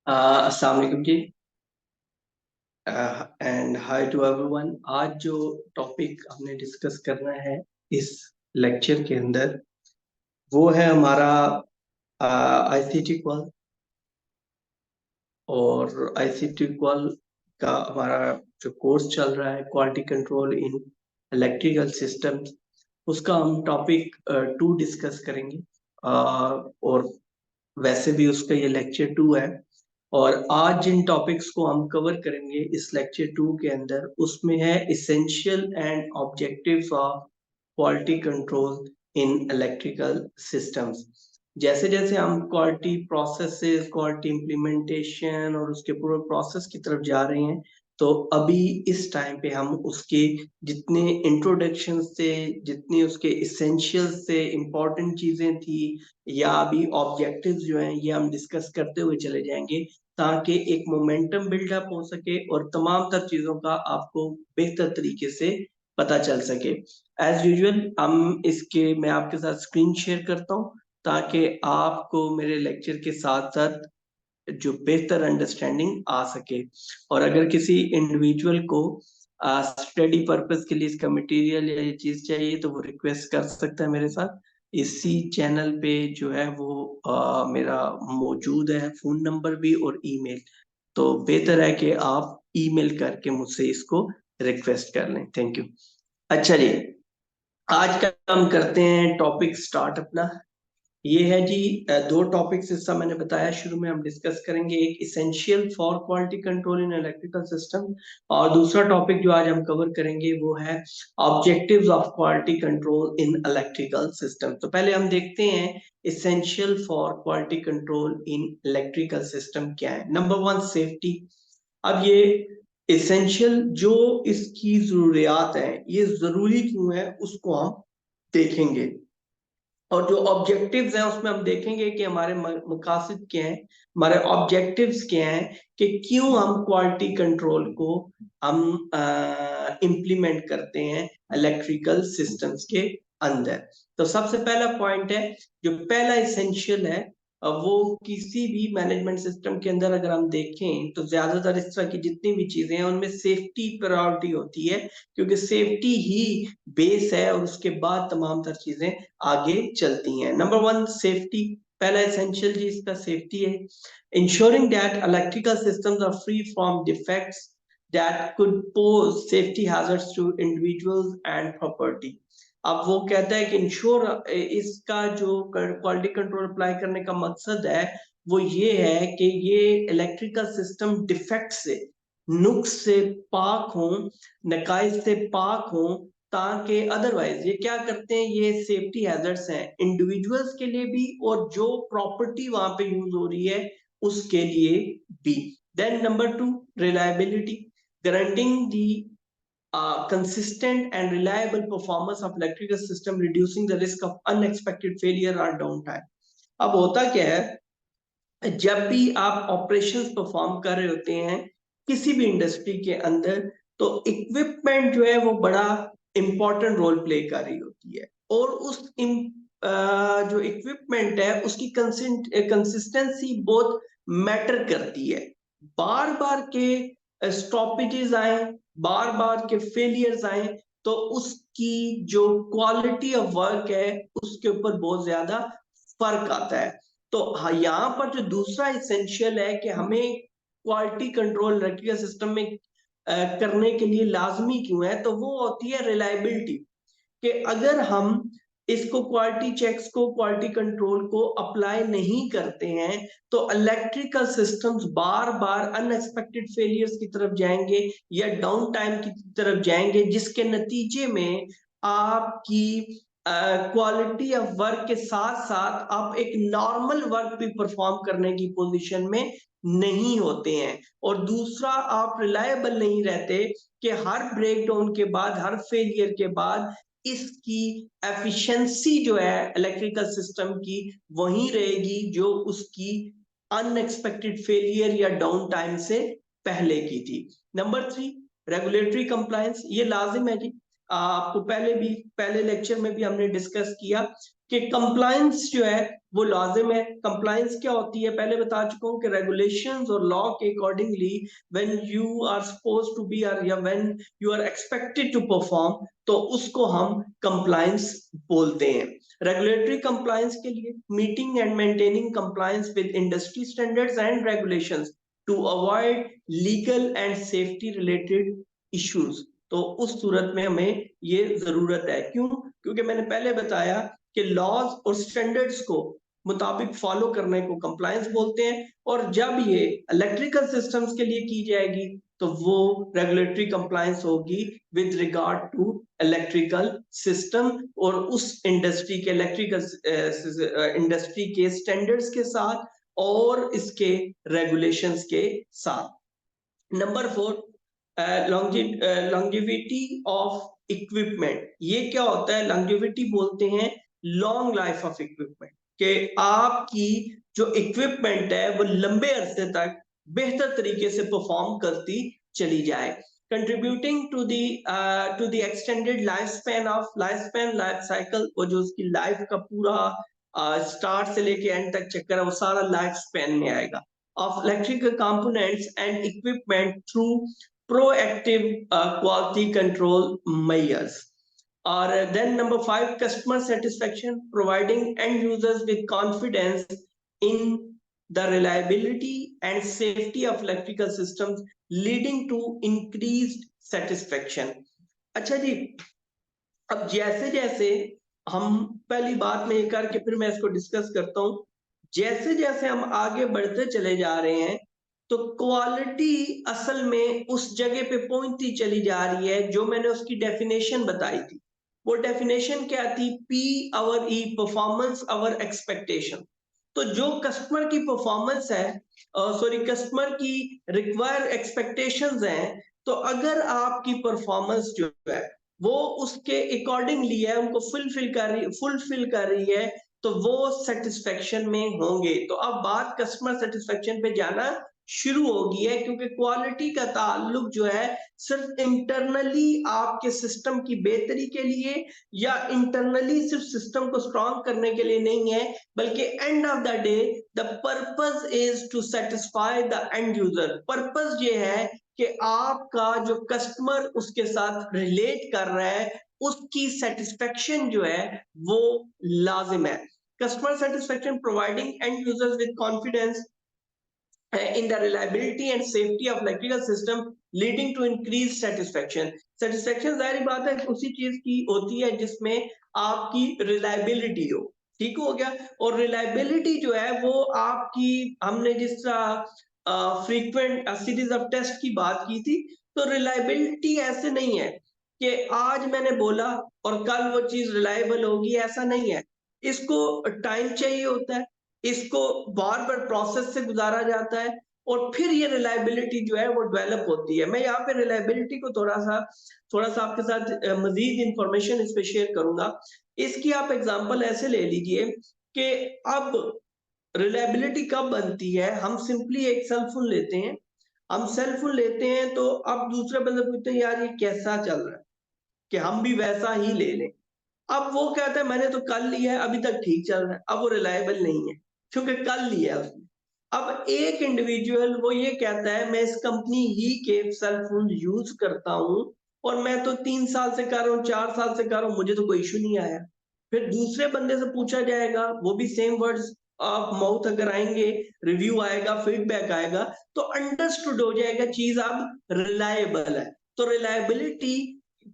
अस्सलाम वालेकुम जी and hi to everyone. आज जो टॉपिक हमने डिस्कस करना है इस लेक्चर के अंदर वो है हमारा आईसीटी क्वाल। और आईसीटी क्वाल का हमारा जो कोर्स चल रहा है quality control in electrical systems, उसका हम टॉपिक 2 डिस्कस करेंगे। और वैसे भी उसका ये लेक्चर 2 है। और आज जिन टॉपिक्स को हम कवर करेंगे इस लेक्चर 2 के अंदर, उसमें है essential and objectives of quality control in electrical systems. जैसे जैसे हम क्वालिटी प्रोसेसेस, क्वालिटी इम्प्लीमेंटेशन और उसके पूरे प्रोसेस की तरफ जा रहे हैं, तो अभी इस टाइम पे हम उसके जितने इंट्रोडक्शन से, जितनी उसके इसेंशियल्स से इम्पोर्टेंट चीजें थी या अभी ऑब्जेक्टिव्स जो हैं, ये हम डिस्कस करते हुए चले जाएंगे ताकि एक मोमेंटम बिल्डअप हो सके और तमाम तर चीजों का आपको बेहतर तरीके से पता चल सके। एज यूजुअल मैं आपके साथ स्क्रीन शेयर करता हूँ ताकि आपको मेरे लेक्चर के साथ साथ जो बेहतर अंडरस्टैंडिंग आ सके। और अगर किसी इंडिविजुअल को स्टडी पर्पस के लिए इसका मटेरियल या ये चीज चाहिए तो वो रिक्वेस्ट कर सकता है मेरे साथ। इसी चैनल पे जो है वो मेरा मौजूद है फोन नंबर भी और ईमेल। तो बेहतर है कि आप ईमेल करके मुझसे इसको रिक्वेस्ट कर लें। Thank you. अच्छा जी, आज का हम करते हैं टॉपिक स्टार्ट अपना। ये है जी, दो टॉपिक्स जैसा मैंने बताया शुरू में हम डिस्कस करेंगे। एक essential for quality control in electrical system, और दूसरा टॉपिक जो आज हम कवर करेंगे वो है objectives of quality control in electrical system. तो पहले हम देखते हैं essential for quality control in electrical system क्या है। Number 1, safety. अब ये इसेंशियल जो इसकी जरूरियात है, ये जरूरी क्यों है उसको हम देखेंगे। और जो ऑब्जेक्टिव्स हैं उसमें हम देखेंगे कि हमारे मकासद क्या हैं, हमारे ऑब्जेक्टिव्स क्या हैं, कि क्यों हम क्वालिटी कंट्रोल को हम इम्प्लीमेंट करते हैं इलेक्ट्रिकल सिस्टम्स के अंदर। तो सबसे पहला पॉइंट है, जो पहला इसेंशियल है, वो किसी भी मैनेजमेंट सिस्टम के अंदर अगर हम देखें तो ज्यादातर इस तरह की जितनी भी चीजें हैं उनमें सेफ्टी प्रायोरिटी होती है, क्योंकि सेफ्टी ही बेस है और उसके बाद तमाम तर चीजें आगे चलती हैं। Number 1, safety. पहला एसेंशियल जी इसका सेफ्टी है। Ensuring that electrical systems are free from defects that could pose safety hazards to individuals and property. अब वो कहता है कि इंश्योर, इसका जो क्वालिटी कंट्रोल अप्लाई करने का मकसद है वो ये है कि ये इलेक्ट्रिकल सिस्टम डिफेक्ट से, नुक्स से पाक हो, नकाइज से पाक हो, ताकि अदरवाइज ये क्या करते हैं, ये सेफ्टी हैजर्ड्स हैं इंडिविजुअल्स के लिए भी और जो प्रॉपर्टी वहां पे यूज हो रही है उसके लिए भी। Then number 2, reliability, guaranteeing the consistent and reliable performance of electrical system, reducing the risk of unexpected failure or downtime। अब होता क्या है, जब भी आप ऑपरेशंस परफॉर्म कर रहे होते हैं किसी भी इंडस्ट्री के अंदर, तो इक्विपमेंट जो है वो बड़ा इंपॉर्टेंट रोल प्ले कर रही होती है। और जो इक्विपमेंट है उसकी कंसिस्टेंसी बहुत मैटर करती है। बार बार के स्टॉपेजेस आए, बार बार के फेलियर्स आए, तो उसकी जो क्वालिटी ऑफ वर्क है उसके ऊपर बहुत ज्यादा फर्क आता है। तो हाँ, यहाँ पर जो दूसरा इसेंशियल है कि हमें क्वालिटी कंट्रोल इलेक्ट्रिकल सिस्टम में करने के लिए लाजमी क्यों है, तो वो होती है रिलायबिलिटी। कि अगर हम इसको क्वालिटी चेक्स को, क्वालिटी कंट्रोल को अप्लाई नहीं करते हैं तो इलेक्ट्रिकल सिस्टम्स बार बार अनएक्सपेक्टेड फेलियर्स की तरफ जाएंगे या डाउन टाइम की तरफ जाएंगे, जिसके नतीजे में आपकी क्वालिटी ऑफ वर्क के साथ साथ आप एक नॉर्मल वर्क भी परफॉर्म करने की पोजीशन में नहीं होते हैं। और दूसरा, आप रिलायबल नहीं रहते कि हर ब्रेकडाउन के बाद, हर फेलियर के बाद इसकी एफिशिएंसी जो है इलेक्ट्रिकल सिस्टम की वही रहेगी जो उसकी अनएक्सपेक्टेड फेलियर या डाउन टाइम से पहले की थी। Number 3, regulatory compliance. ये लाजिम है जी, आपको पहले लेक्चर में भी हमने डिस्कस किया कि कि कंप्लायंस जो है वो लाजिम है। कंप्लायंस क्या होती है पहले बता चुका हूँ कि रेगुलेशंस और लॉ के accordingly when you are suppose to be या when you are expected to perform, तो उसको हम कंप्लायंस बोलते हैं। रेगुलेटरी कंप्लायंस के लिए meeting and maintaining compliance with industry standards and regulations to avoid legal and safety related issues. तो उस सूरत में हमें ये जरूरत है। क्यों? क्योंकि मैंने पहले बताया कि लॉज और स्टैंडर्ड्स को मुताबिक फॉलो करने को कंप्लायंस बोलते हैं, और जब ये इलेक्ट्रिकल सिस्टम्स के लिए की जाएगी तो वो रेगुलेटरी कंप्लायंस होगी with regard to electrical system और उस इंडस्ट्री के इलेक्ट्रिकल इंडस्ट्री के स्टैंडर्ड्स के साथ और इसके रेगुलेशंस के साथ। Number 4, longevity of equipment. ये क्या होता है? लॉन्जेविटी बोलते हैं लॉन्ग लाइफ ऑफ इक्विपमेंट, कि आपकी जो इक्विपमेंट है वो लंबे अरसे तक बेहतर तरीके से परफॉर्म करती चली जाए। Contributing to the extended life span of life cycle, वो जो उसकी लाइफ का पूरा स्टार्ट से लेके एंड तक चक्कर है वो सारा लाइफ स्पैन में आएगा। Of electrical components and equipment through proactive quality control measures. Or then number 5, customer satisfaction, providing end users with confidence in the reliability and safety of electrical systems, leading to increased satisfaction. अच्छा जी, अब जैसे जैसे हम पहली बात में ये करके फिर मैं इसको डिस्कस करता हूं, जैसे जैसे हम आगे बढ़ते चले जा रहे हैं तो क्वालिटी असल में उस जगह पे पहुंचती चली जा रही है जो मैंने उसकी डेफिनेशन बताई थी। वो डेफिनेशन क्या थी? P our E, performance our expectation. तो जो कस्टमर की परफॉर्मेंस है, सॉरी कस्टमर की रिक्वायर एक्सपेक्टेशंस हैं, तो अगर आपकी परफॉर्मेंस जो है वो उसके अकॉर्डिंगली है, उनको फुलफिल कर रही है, तो वो सेटिस्फेक्शन में होंगे। तो अब बात कस्टमर सेटिस्फेक्शन पे जाना शुरू हो गई है, क्योंकि क्वालिटी का ताल्लुक जो है सिर्फ इंटरनली आपके सिस्टम की बेहतरी के लिए या इंटरनली सिर्फ सिस्टम को स्ट्रॉन्ग करने के लिए नहीं है, बल्कि end of the day the purpose is to satisfy the end user. Purpose ये है कि आपका जो कस्टमर उसके साथ रिलेट कर रहा है उसकी सेटिस्फेक्शन जो है वो लाजिम है। Customer satisfaction, providing and users with confidence in the reliability and safety of electrical system, leading to increased satisfaction. Satisfaction जाहिर बात है उसी चीज की होती है जिसमें आपकी रिलायबिलिटी हो। ठीक हो गया? और रिलायबिलिटी जो है वो आपकी, हमने जिस तरह फ्रीक्वेंट सीरीज ऑफ टेस्ट की बात की थी, तो रिलायबिलिटी ऐसे नहीं है कि आज मैंने बोला और कल वो चीज रिलायबल होगी, ऐसा नहीं है। इसको टाइम चाहिए होता है, इसको बार बार प्रोसेस से गुजारा जाता है और फिर ये रिलायबिलिटी जो है वो डेवलप होती है। मैं यहाँ पे रिलायबिलिटी को थोड़ा सा आपके साथ मजीद इंफॉर्मेशन इस पे शेयर करूंगा। इसकी आप एग्जांपल ऐसे ले लीजिए कि अब रिलायबिलिटी कब बनती है? हम सिंपली एक सेल फोन लेते हैं, तो अब दूसरे बंदे पूछते हैं यार ये कैसा चल रहा है, कि हम भी वैसा ही ले लें। अब वो कहता है मैंने तो कल लिया है अभी तक ठीक चल रहा है, अब वो रिलायबल नहीं है क्योंकि कल लिया है उसने। अब एक इंडिविजुअल वो ये कहता है मैं इस कंपनी ही के सेल फोन यूज करता हूं और मैं तो 3 साल से कर रहा हूँ, 4 साल से कर रहा हूँ, मुझे तो कोई इशू नहीं आया। फिर दूसरे बंदे से पूछा जाएगा, वो भी सेम वर्ड्स ऑफ माउथ अगर आएंगे, रिव्यू आएगा, फीडबैक आएगा, तो अंडरस्टूड हो जाएगा चीज अब रिलायबल है। तो रिलायबिलिटी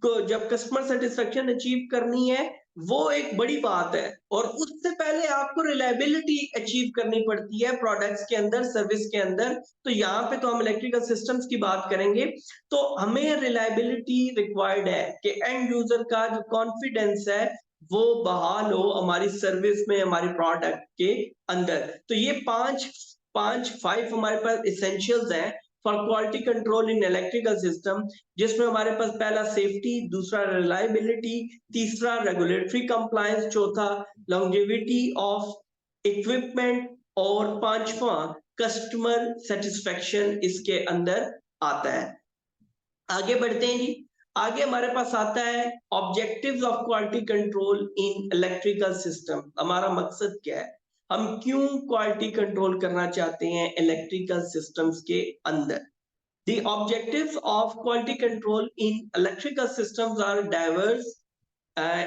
को जब कस्टमर सेटिस्फेक्शन अचीव करनी है वो एक बड़ी बात है, और उससे पहले आपको रिलायबिलिटी अचीव करनी पड़ती है प्रोडक्ट्स के अंदर, सर्विस के अंदर। तो यहाँ पे तो हम इलेक्ट्रिकल सिस्टम्स की बात करेंगे, तो हमें रिलायबिलिटी रिक्वायर्ड है कि एंड यूजर का जो कॉन्फिडेंस है वो बहाल हो हमारी सर्विस में, हमारी प्रोडक्ट के अंदर। तो ये फाइव हमारे पास इसेंशियल्स हैं for quality control in electrical system, जिसमें हमारे पास पहला सेफ्टी, दूसरा रिलायबिलिटी, तीसरा रेगुलेटरी कंप्लायंस, चौथा लॉन्जेविटी ऑफ इक्विपमेंट और पांचवा कस्टमर सेटिस्फेक्शन इसके अंदर आता है। आगे बढ़ते हैं जी। आगे हमारे पास आता है objectives of quality control in electrical system. हमारा मकसद क्या है, हम क्यों क्वालिटी कंट्रोल करना चाहते हैं इलेक्ट्रिकल सिस्टम्स के अंदर। The objectives of quality control in electrical systems are diverse,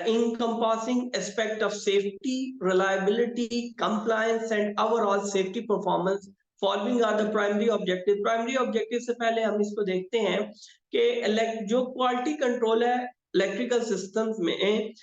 encompassing aspect of safety, reliability, compliance, and overall safety performance. Following are the primary objective. Primary objective से पहले हम इसको देखते हैं कि जो क्वालिटी कंट्रोल है इलेक्ट्रिकल सिस्टम्स में,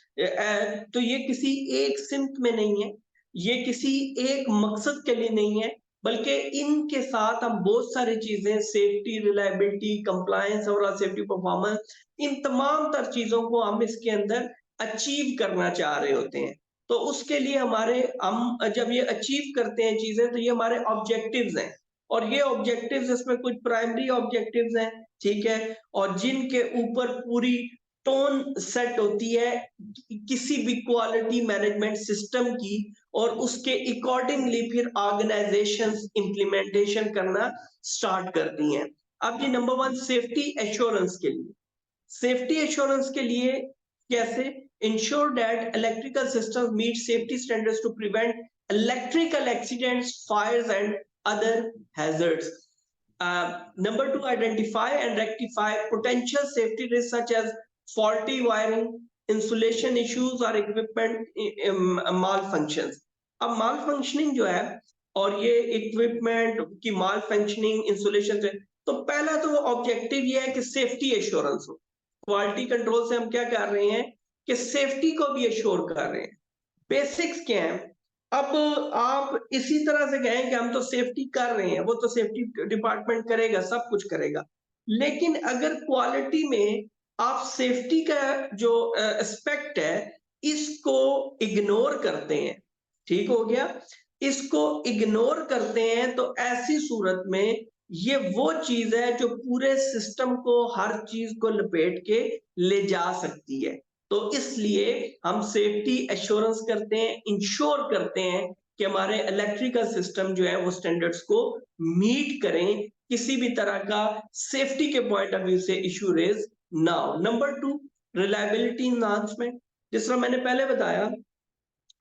तो ये किसी एक सिमत में नहीं है, ये किसी एक मकसद के लिए नहीं है, बल्कि इनके साथ हम बहुत सारी चीजें, सेफ्टी, रिलायबिलिटी, कंप्लायंस और सेफ्टी परफॉर्मेंस, इन तमाम तर चीजों को हम इसके अंदर अचीव करना चाह रहे होते हैं। तो उसके लिए हम जब ये अचीव करते हैं चीजें, तो ये हमारे ऑब्जेक्टिव्स हैं। और ये ऑब्जेक्टिव्स, इसमें कुछ प्राइमरी ऑब्जेक्टिव्स हैं, ठीक है, और जिनके ऊपर पूरी टोन सेट होती है किसी भी क्वालिटी मैनेजमेंट सिस्टम की, और उसके अकॉर्डिंगली फिर ऑर्गेनाइजेशंस इंप्लीमेंटेशन करना स्टार्ट करती हैं। अब ये नंबर 1 सेफ्टी एश्योरेंस के लिए, सेफ्टी एश्योरेंस के लिए कैसे, ensure that electrical systems meet safety standards to prevent electrical accidents, fires and other hazards. Number 2, identify and rectify potential safety risks such as faulty wiring, insulation issues or equipment malfunctions. अब malfunctioning जो है और ये equipment की malfunctioning, insulation से, तो पहला तो ऑब्जेक्टिव ये है कि सेफ्टी एश्योरेंस हो। क्वालिटी कंट्रोल से हम क्या कर रहे हैं कि सेफ्टी को भी एश्योर कर रहे हैं। बेसिक्स क्या है, अब आप इसी तरह से कहें कि हम तो सेफ्टी कर रहे हैं, वो तो सेफ्टी डिपार्टमेंट करेगा, सब कुछ करेगा, लेकिन अगर क्वालिटी में आप सेफ्टी का जो एस्पेक्ट है इसको इग्नोर करते हैं, ठीक हो गया, इसको इग्नोर करते हैं, तो ऐसी सूरत में ये वो चीज है जो पूरे सिस्टम को, हर चीज को लपेट के ले जा सकती है। तो इसलिए हम सेफ्टी एश्योरेंस करते हैं, इंश्योर करते हैं कि हमारे इलेक्ट्रिकल सिस्टम जो है वो स्टैंडर्ड्स को मीट करें, किसी भी तरह का सेफ्टी के पॉइंट ऑफ व्यू से इश्यू रेज ना हो। Number 2, reliability enhancement. जिस तरह मैंने पहले बताया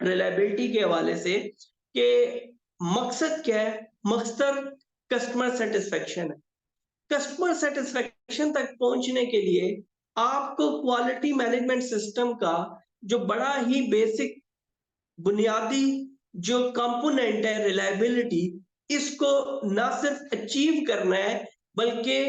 रिलायबिलिटी के हवाले से कि मकसद क्या है, मकसद कस्टमर सेटिस्फेक्शन है। कस्टमर सेटिस्फेक्शन तक पहुंचने के लिए आपको क्वालिटी मैनेजमेंट सिस्टम का जो बड़ा ही बेसिक बुनियादी जो कंपोनेंट है रिलायबिलिटी, इसको ना सिर्फ अचीव करना है बल्कि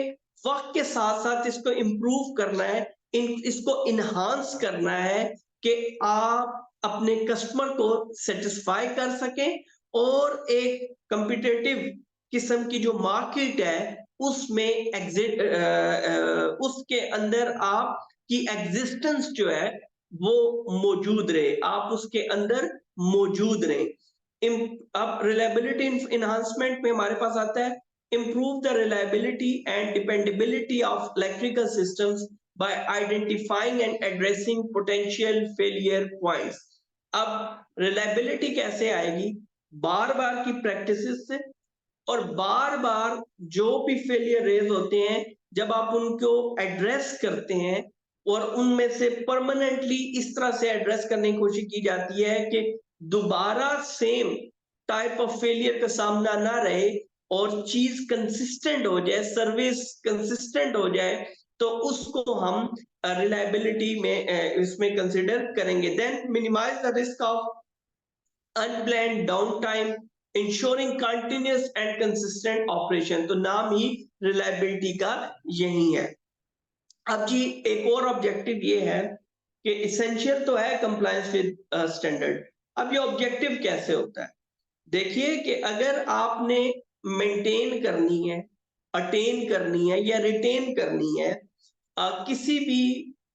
वक्त के साथ साथ इसको इम्प्रूव करना है, इसको इनहांस करना है कि आप अपने कस्टमर को सेटिस्फाई कर सकें और एक कॉम्पिटिटिव किस्म की जो मार्केट है उसमें एग्जिट उसके अंदर आपकी एग्जिस्टेंस जो है वो मौजूद रहे, आप उसके अंदर मौजूद रहे। अब रिलायबिलिटी इनहांसमेंट में हमारे पास आता है improve the reliability and dependability of electrical systems by identifying and addressing potential failure points. अब reliability कैसे आएगी, बार बार की प्रैक्टिसेस से, और बार बार जो भी फेलियर रेज होते हैं जब आप उनको एड्रेस करते हैं और उनमें से परमानेंटली इस तरह से एड्रेस करने की कोशिश की जाती है कि दोबारा सेम टाइप ऑफ फेलियर का सामना ना रहे और चीज कंसिस्टेंट हो जाए, सर्विस कंसिस्टेंट हो जाए, तो उसको हम रिलायबिलिटी में इसमें कंसिडर करेंगे। Then minimize the risk of unplanned downtime, ensuring continuous and consistent operation. तो नाम ही रिलायबिलिटी का यही है। अब जी एक और ऑब्जेक्टिव ये है कि इसेंशियल तो है कंप्लायंस विद स्टैंडर्ड। अब ये ऑब्जेक्टिव कैसे होता है, देखिए कि अगर आपने मेंटेन करनी है, अटेन करनी है या रिटेन करनी है किसी भी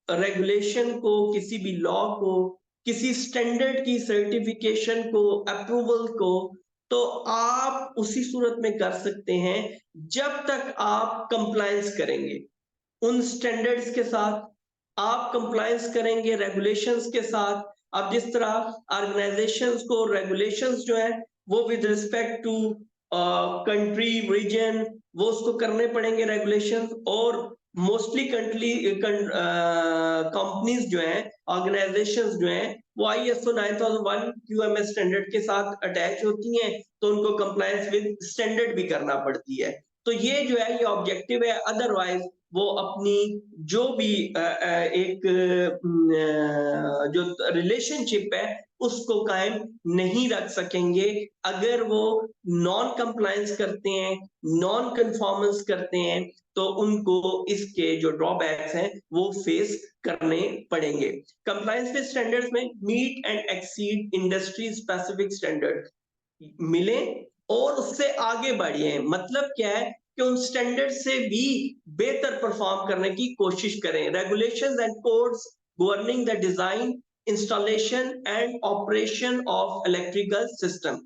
रेगुलेशन को, किसी भी लॉ को, किसी स्टैंडर्ड की सर्टिफिकेशन को, अप्रूवल को, तो आप उसी सूरत में कर सकते हैं जब तक आप कंप्लायंस करेंगे उन स्टैंडर्ड्स के साथ, आप कंप्लायंस करेंगे रेगुलेशंस के साथ। अब जिस तरह ऑर्गेनाइजेशंस को रेगुलेशंस जो है वो with respect to country, region, वो उसको करने पड़ेंगे रेगुलेशंस, और मोस्टली कंपनीज जो हैं, ऑर्गेनाइजेशंस जो हैं, वो ISO 9001 QMS स्टैंडर्ड के साथ अटैच होती हैं, तो उनको कंप्लायंस विद स्टैंडर्ड भी करना पड़ती है। तो ये जो है ये ऑब्जेक्टिव है, अदरवाइज वो अपनी जो भी जो रिलेशनशिप है उसको कायम नहीं रख सकेंगे अगर वो नॉन कंप्लायंस करते हैं, नॉन कंफॉर्मेंस करते हैं, तो उनको इसके जो ड्रॉबैक्स हैं वो फेस करने पड़ेंगे। कंप्लायंस विद स्टैंडर्ड्स में meet and exceed industry specific standard मिले और उससे आगे बढ़िए। मतलब क्या है कि उन स्टैंडर्ड से भी बेहतर परफॉर्म करने की कोशिश करें। Regulations and codes governing the design, installation and operation of electrical system,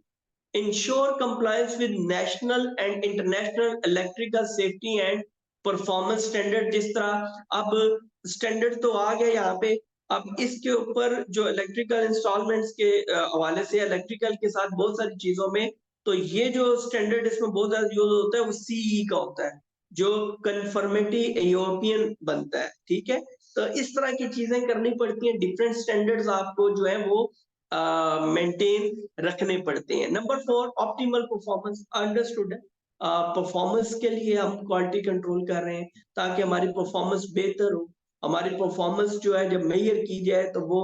ensure compliance with national and international electrical safety and performance standard। जिस तरह अब स्टैंडर्ड तो आ गया यहाँ पे, अब इसके ऊपर जो इलेक्ट्रिकल इंस्टॉलमेंट्स के हवाले से इलेक्ट्रिकल के साथ बहुत सारी चीजों में, तो ये जो स्टैंडर्ड इसमें बहुत ज्यादा यूज होता है वो CE का होता है, जो कन्फर्मिटी यूरोपियन बनता है। ठीक है, तो इस तरह की चीजें करनी पड़ती हैं, डिफरेंट स्टैंडर्ड्स आपको जो है वो मेंटेन रखने पड़ते हैं। नंबर 4, ऑप्टिमल परफॉर्मेंस अंडरस्टूड है। परफॉर्मेंस के लिए हम क्वालिटी कंट्रोल कर रहे हैं ताकि हमारी परफॉर्मेंस बेहतर हो। हमारी परफॉर्मेंस जो है जब मेजर की जाए तो वो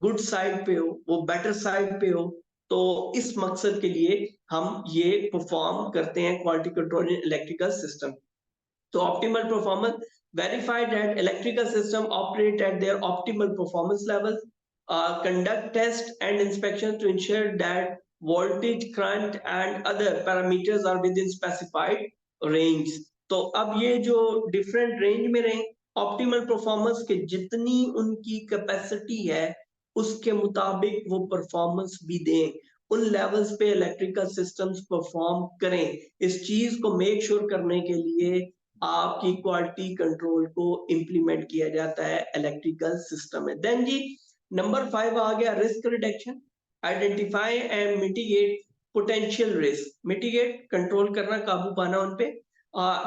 गुड साइड पे हो, वो बेटर साइड पे हो। तो इस मकसद के लिए हम ये परफॉर्म करते हैं quality control in electrical system. तो optimal performance verify that electrical system operate at their optimal performance levels, conduct test and inspection to ensure that voltage, current and other parameters are within specified range। तो अब ये जो different range में रहे, optimal performance के जितनी उनकी capacity है उसके मुताबिक वो परफॉर्मेंस भी दें, उन लेवल्स पे इलेक्ट्रिकल सिस्टम्स परफॉर्म करें। इस चीज को मेक श्योर करने के लिए आपकी क्वालिटी कंट्रोल को इंप्लीमेंट किया जाता है इलेक्ट्रिकल सिस्टम में। देन जी नंबर 5 आ गया risk reduction, identify and mitigate potential risk. Mitigate control करना, काबू पाना उन पे।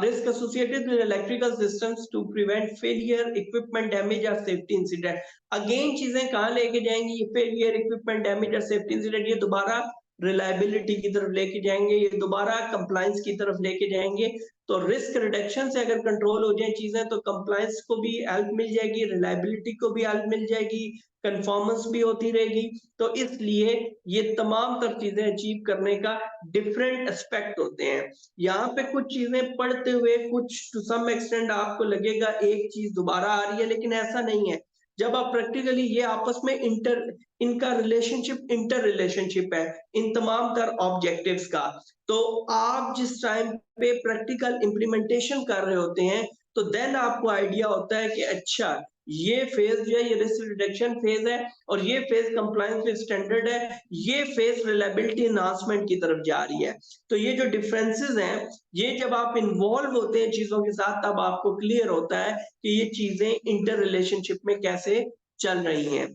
Risk associated with electrical systems to prevent failure, equipment damage और सेफ्टी इंसिडेंट। अगेन चीजें कहाँ लेके जाएंगी ये फेलियर, इक्विपमेंट डैमेज और सेफ्टी इंसिडेंट, ये दोबारा रिलायबिलिटी की तरफ लेके जाएंगे, ये दोबारा कंप्लायंस की तरफ लेके जाएंगे। तो रिस्क रिडक्शन से अगर कंट्रोल हो जाए चीजें तो कंप्लायंस को भी हेल्प मिल जाएगी, रिलायबिलिटी को भी हेल्प मिल जाएगी, कंफॉर्मेंस भी होती रहेगी। तो इसलिए ये तमाम तर चीजें अचीव करने का डिफरेंट एस्पेक्ट होते हैं। यहाँ पे कुछ चीजें पढ़ते हुए कुछ टू सम एक्सटेंड आपको लगेगा एक चीज दोबारा आ रही है, लेकिन ऐसा नहीं है। जब आप प्रैक्टिकली ये आपस में इनका रिलेशनशिप इंटर रिलेशनशिप है इन तमाम तर ऑब्जेक्टिव्स का। तो आप जिस टाइम पे प्रैक्टिकल इंप्लीमेंटेशन कर रहे होते हैं तो देन आपको आइडिया होता है कि अच्छा ये फेज जो है ये रिस्क रिडक्शन फेज है और ये फेज कंप्लायंस विद स्टैंडर्ड है, ये फेज रिलायबिलिटी एनहांसमेंट की तरफ जा रही है। तो ये जो डिफरेंसेस हैं ये जब आप इन्वॉल्व होते हैं चीजों के साथ तब आपको क्लियर होता है कि ये चीजें इंटर रिलेशनशिप में कैसे चल रही हैं।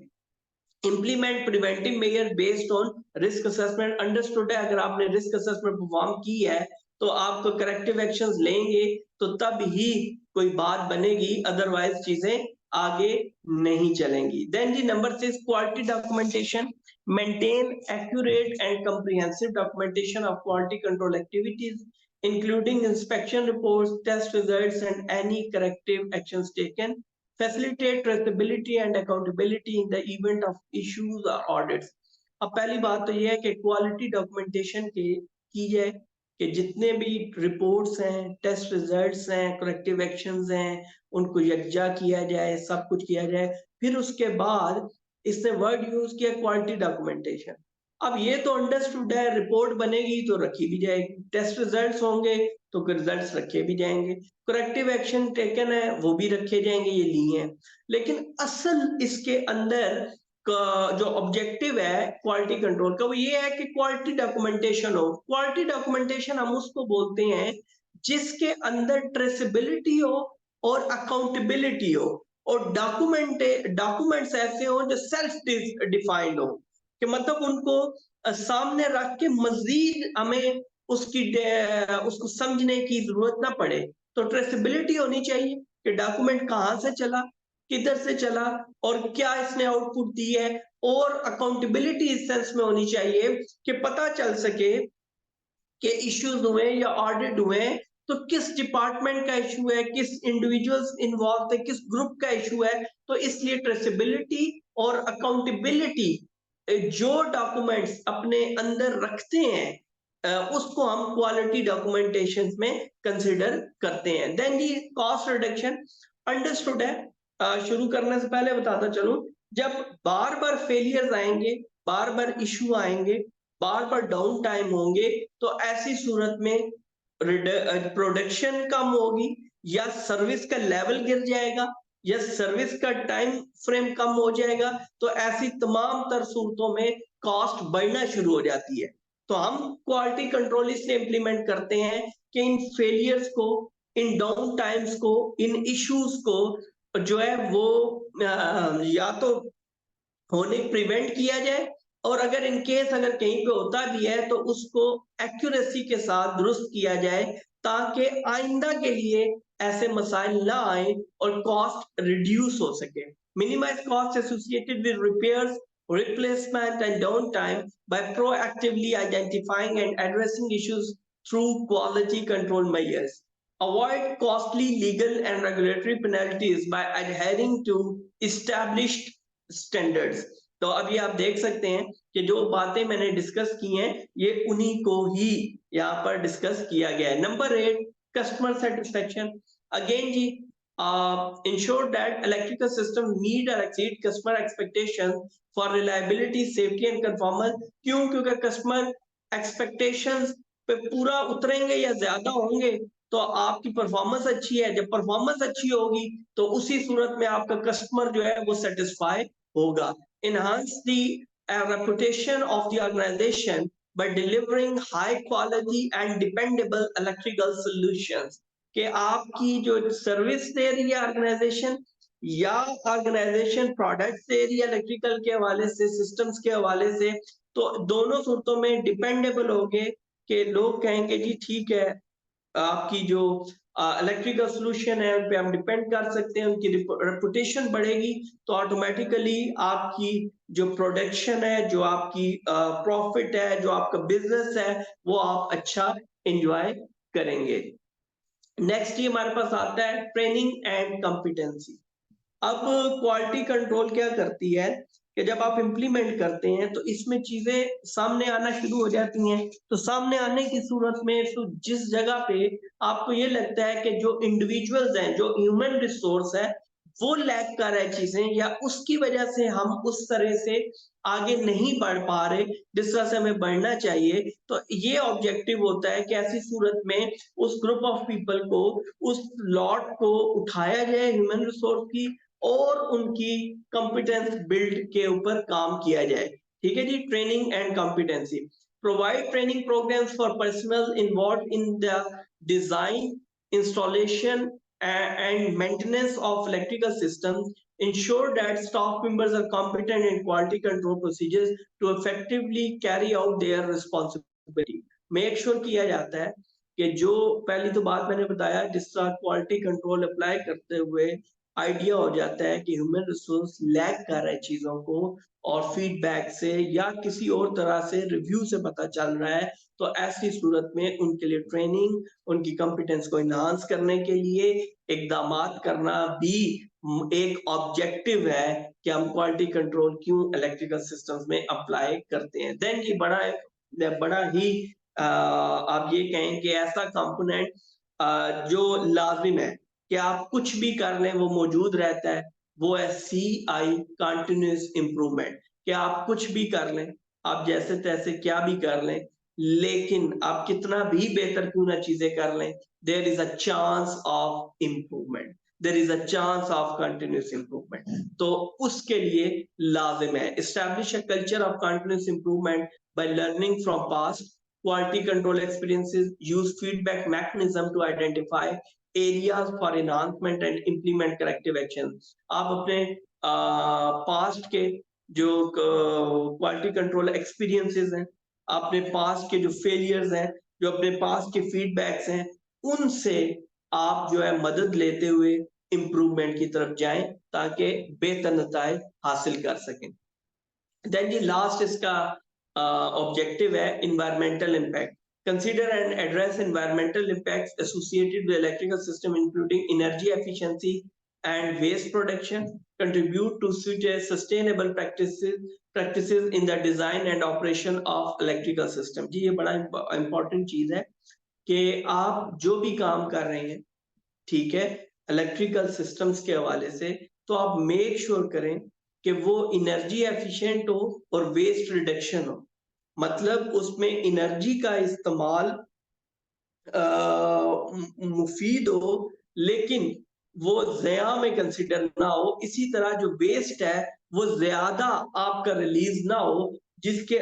Implement preventive measure based on risk assessment understood है। अगर आपने रिस्क असेसमेंट परफॉर्म की है तो आप तो करेक्टिव एक्शंस लेंगे तो तब ही कोई बात बनेगी, अदरवाइज चीजें आगे नहीं चलेंगी। देन जी number 6 quality documentation, maintain accurate and comprehensive documentation of quality control activities including inspection reports, test results and any corrective actions taken, facilitate traceability and accountability in the event of issues or audits। अब पहली बात तो ये है कि quality documentation की जाए कि जितने भी रिपोर्ट्स हैं, टेस्ट रिजल्ट्स हैं, करेक्टिव एक्शंस हैं, उनको यकजा किया जाए, सब कुछ किया जाए। फिर उसके बाद इसने वर्ड यूज किया क्वालिटी डॉक्यूमेंटेशन। अब ये तो अंडरस्टूड है, रिपोर्ट बनेगी तो रखी भी जाएगी, टेस्ट रिजल्ट्स होंगे तो रिजल्ट्स रखे भी जाएंगे, करेक्टिव एक्शन टेकन है वो भी रखे जाएंगे, ये लिए हैं। लेकिन असल इसके अंदर का जो ऑब्जेक्टिव है क्वालिटी कंट्रोल का वो ये है कि क्वालिटी डॉक्यूमेंटेशन हो। क्वालिटी डॉक्यूमेंटेशन हम उसको बोलते हैं जिसके अंदर ट्रेसेबिलिटी हो और अकाउंटेबिलिटी हो, और डॉक्यूमेंट्स ऐसे हो जो सेल्फ डिफाइंड हो, कि मतलब उनको सामने रख के मजीद हमें उसको समझने की जरूरत ना पड़े। तो ट्रेसेबिलिटी होनी चाहिए कि डॉक्यूमेंट कहाँ से चला, किधर से चला और क्या इसने आउटपुट दी है, और अकाउंटेबिलिटी इस सेंस में होनी चाहिए कि पता चल सके कि इश्यूज हुए या ऑडिट हुए तो किस डिपार्टमेंट का इशू है, किस इंडिविजुअल्स इन्वॉल्व थे, किस ग्रुप का इशू है। तो इसलिए ट्रेसेबिलिटी और अकाउंटेबिलिटी जो डॉक्यूमेंट्स अपने अंदर रखते हैं उसको हम क्वालिटी डॉक्यूमेंटेशन में कंसिडर करते हैं। देन जी कॉस्ट रिडक्शन अंडरस्टूड है। शुरू करने से पहले बताता चलूं, जब बार बार फेलियर्स आएंगे, बार बार इशू आएंगे, बार बार डाउन टाइम होंगे, तो ऐसी सूरत में प्रोडक्शन कम होगी, या सर्विस का लेवल गिर जाएगा, या सर्विस का टाइम फ्रेम कम हो जाएगा। तो ऐसी तमाम तर सूरतों में कॉस्ट बढ़ना शुरू हो जाती है। तो हम क्वालिटी कंट्रोल इसलिए इंप्लीमेंट करते हैं कि इन फेलियर्स को, इन डाउन टाइम्स को, इन इश्यूज को जो है वो या तो होने प्रिवेंट किया जाए, और अगर इन केस अगर कहीं पे होता भी है तो उसको एक्यूरेसी के साथ दुरुस्त किया जाए, ताकि आइंदा के लिए ऐसे मसाइल ना आए और कॉस्ट रिड्यूस हो सके। Minimize cost associated with repairs, replacement and downtime by proactively identifying and addressing issues through quality control measures. Avoid costly legal and regulatory penalties by adhering to established standards. तो अभी आप देख सकते हैं कि जो बातें मैंने डिस्कस की हैं ये उन्हीं को ही यहाँ पर डिस्कस किया गया है। Number 8, customer satisfaction. अगेन जी ensure that electrical system meet or exceed customer expectation for reliability, safety and conformance। क्यों? क्योंकि कस्टमर एक्सपेक्टेशंस पे पूरा उतरेंगे या ज्यादा होंगे तो आपकी परफॉर्मेंस अच्छी है। जब परफॉर्मेंस अच्छी होगी तो उसी सूरत में आपका कस्टमर जो है वो सेटिस्फाई होगा। Enhance the reputation of the organization by delivering high quality and dependable electrical solutions। कि आपकी जो सर्विस दे रही है ऑर्गेनाइजेशन, या ऑर्गेनाइजेशन प्रोडक्ट दे रही है इलेक्ट्रिकल के हवाले से, सिस्टम्स के हवाले से, तो दोनों सूरतों में डिपेंडेबल होंगे कि लोग कहेंगे जी ठीक है, आपकी जो इलेक्ट्रिकल सोल्यूशन है उन पे हम डिपेंड कर सकते हैं, उनकी रेपुटेशन बढ़ेगी तो ऑटोमेटिकली आपकी जो प्रोडक्शन है, जो आपकी प्रॉफिट है, जो आपका बिजनेस है, वो आप अच्छा एंजॉय करेंगे। नेक्स्ट ये हमारे पास आता है ट्रेनिंग एंड कॉम्पिटेंसी। अब क्वालिटी कंट्रोल क्या करती है कि जब आप इंप्लीमेंट करते हैं तो इसमें चीजें सामने आना शुरू हो जाती हैं। तो सामने आने की सूरत में तो जिस जगह पे आपको ये लगता है कि जो इंडिविजुअल्स हैं, जो ह्यूमन रिसोर्स है, वो लैक कर रहा है चीजें, या उसकी वजह से हम उस तरह से आगे नहीं बढ़ पा रहे जिस तरह से हमें बढ़ना चाहिए, तो ये ऑब्जेक्टिव होता है कि ऐसी सूरत में उस ग्रुप ऑफ पीपल को, उस लॉट को उठाया जाए ह्यूमन रिसोर्स की, और उनकी कॉम्पिटेंस बिल्ड के ऊपर काम किया जाए। ठीक है जी। Training and competency. Provide training programs for personnel involve in the design, installation and maintenance of electrical systems। Ensure that staff members are competent in quality control procedures to effectively carry out their responsibility। Make sure किया जाता है कि जो पहली तो बात मैंने बताया, जिस तरह क्वालिटी कंट्रोल अप्लाई करते हुए आइडिया हो जाता है कि ह्यूमन रिसोर्स लैग कर रहा है चीजों को, और फीडबैक से या किसी और तरह से रिव्यू से पता चल रहा है, तो ऐसी सूरत में उनके लिए ट्रेनिंग, उनकी कॉम्पिटेंस को इनहांस करने के लिए इकदामात करना भी एक ऑब्जेक्टिव है कि हम क्वालिटी कंट्रोल क्यों इलेक्ट्रिकल सिस्टम्स में अप्लाई करते हैं। देन ये बड़ा ही आप ये कहें कि ऐसा कंपोनेंट जो लाजिम है कि आप कुछ भी कर लें वो मौजूद रहता है, वो है CI, कंटिन्यूअस इंप्रूवमेंट। कि आप कुछ भी कर लें, आप जैसे तैसे क्या भी कर लें, लेकिन आप कितना भी बेहतर क्यों ना चीजें कर लें, there is a chance of improvement, there is a chance of continuous improvement. तो उसके लिए लाजिम है establish a culture of continuous improvement by learning from past quality control experiences। Use feedback mechanism to identify areas for enhancement and implement corrective actions। आप अपने past के जो quality control experiences हैं, अपने पास्ट के जो फेलियर्स हैं, जो अपने पास्ट के फीडबैक्स हैं, उनसे आप जो है मदद लेते हुए इम्प्रूवमेंट की तरफ जाएं ताकि बेहतर नताइज हासिल कर सकें। देन जी लास्ट इसका ऑब्जेक्टिव है environmental impact. Consider and address environmental impacts associated with electrical system, including energy efficiency and waste production. Contribute to sustainable practices in the design and operation of electrical system. जी ये बड़ा important चीज है कि आप जो भी काम कर रहे हैं, ठीक है, इलेक्ट्रिकल सिस्टम्स के हवाले से, तो आप मेक श्योर करें कि वो एनर्जी एफिशिएंट हो और वेस्ट रिडक्शन हो। मतलब उसमें एनर्जी का इस्तेमाल मुफीद हो, लेकिन वो ज़या में कंसिडर ना हो। इसी तरह जो वेस्ट है वो ज्यादा आपका रिलीज ना हो, जिसके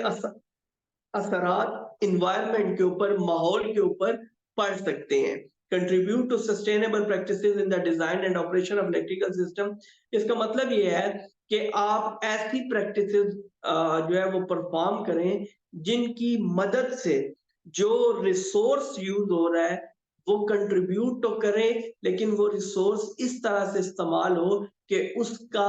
असरात इन्वायरमेंट के ऊपर, माहौल के ऊपर पड़ सकते हैं। Contribute to sustainable practices in the design and operation of electrical system. इसका मतलब ये है कि आप ऐसी प्रैक्टिसेस जो है वो परफॉर्म करें जिनकी मदद से जो रिसोर्स यूज हो रहा है वो कंट्रीब्यूट तो करें, लेकिन वो रिसोर्स इस तरह से इस्तेमाल हो कि उसका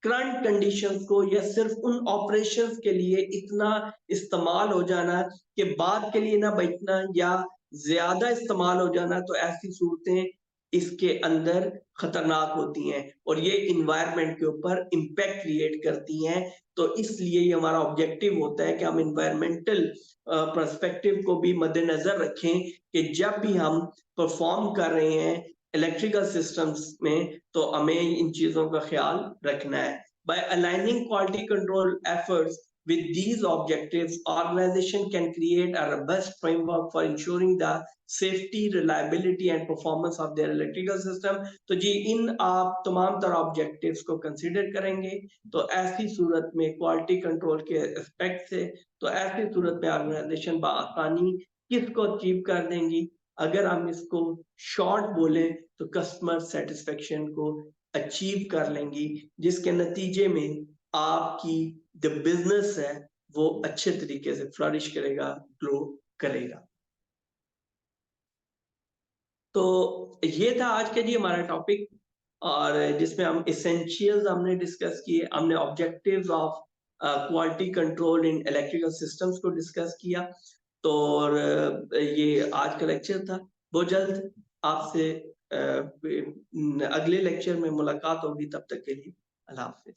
करंट कंडीशंस को या सिर्फ उन ऑपरेशंस के लिए इतना इस्तेमाल हो जाना कि बाद के लिए ना बचना या ज्यादा इस्तेमाल हो जाना, तो ऐसी सूरतें इसके अंदर खतरनाक होती हैं और ये इन्वायरमेंट के ऊपर इम्पैक्ट क्रिएट करती हैं। तो इसलिए ये हमारा ऑब्जेक्टिव होता है कि हम इन्वायरमेंटल पर्सपेक्टिव को भी मद्देनजर रखें कि जब भी हम परफॉर्म कर रहे हैं इलेक्ट्रिकल सिस्टम्स में तो हमें इन चीजों का ख्याल रखना है। By aligning quality control efforts with these objectives, organization can create a robust framework for ensuring the safety, reliability and performance of their electrical system। तो जी इन आप तमाम तरह ऑब्जेक्टिव्स को कंसीडर करेंगे तो ऐसी सूरत में क्वालिटी कंट्रोल के एस्पेक्ट से, तो ऐसी सूरत में ऑर्गेनाइजेशन बआसानी किसको अचीव कर देंगी? अगर हम इसको शॉर्ट बोले तो कस्टमर सेटिस्फेक्शन को अचीव कर लेंगी, जिसके नतीजे में आपकी जो बिजनेस है वो अच्छे तरीके से फ्लरिश करेगा, ग्रो करेगा। तो ये था आज के जी हमारा टॉपिक, और जिसमें हम एसेंशियल्स हमने डिस्कस किए, हमने objectives of quality control in electrical systems को डिस्कस किया। तो ये आज का लेक्चर था। बहुत जल्द आपसे अगले लेक्चर में मुलाकात होगी, तब तक के लिए अल्लाह हाफिज।